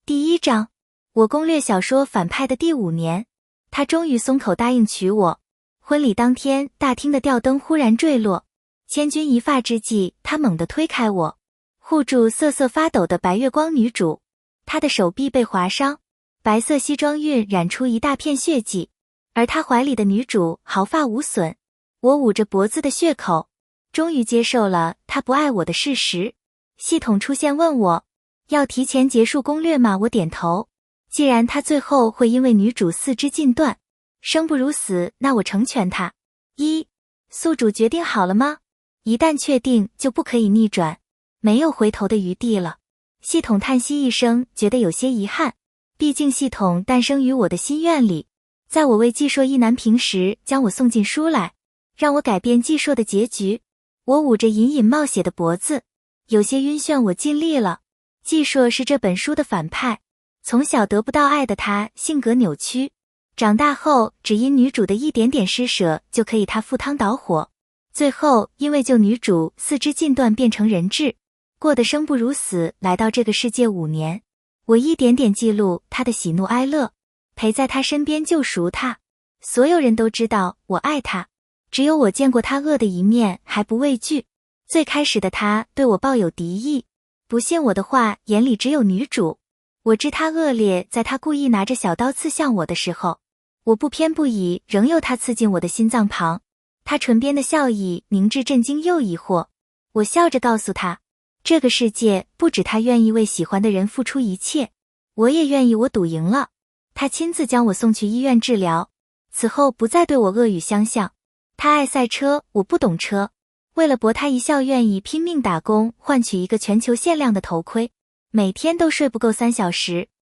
第1章，我攻略小说反派的第5年，他终于松口答应娶我。婚礼当天，大厅的吊灯忽然坠落，千钧一发之际，他猛地推开我，护住瑟瑟发抖的白月光女主。她的手臂被划伤，白色西装晕染出一大片血迹，而她怀里的女主毫发无损。我捂着脖子的血口，终于接受了她不爱我的事实。系统出现问我，要提前结束攻略吗？我点头。既然他最后会因为女主四肢尽断，生不如死，那我成全他。宿主决定好了吗？一旦确定，就不可以逆转，没有回头的余地了。系统叹息一声，觉得有些遗憾。毕竟系统诞生于我的心愿里，在我为纪硕意难平时，将我送进书来，让我改变纪硕的结局。我捂着隐隐冒血的脖子，有些晕眩。我尽力了。纪硕是这本书的反派，从小得不到爱的他性格扭曲，长大后只因女主的一点点施舍就可以他赴汤蹈火，最后因为救女主四肢尽断变成人质，过得生不如死。来到这个世界5年，我一点点记录他的喜怒哀乐，陪在他身边救赎他。所有人都知道我爱他，只有我见过他恶的一面还不畏惧。最开始的他对我抱有敌意，不信我的话，眼里只有女主。我知他恶劣，在他故意拿着小刀刺向我的时候，我不偏不倚，仍由他刺进我的心脏旁。他唇边的笑意明智震惊又疑惑。我笑着告诉他，这个世界不止他愿意为喜欢的人付出一切，我也愿意。我赌赢了。他亲自将我送去医院治疗，此后不再对我恶语相向。他爱赛车，我不懂车，为了博他一笑，愿意拼命打工，换取一个全球限量的头盔，每天都睡不够3小时。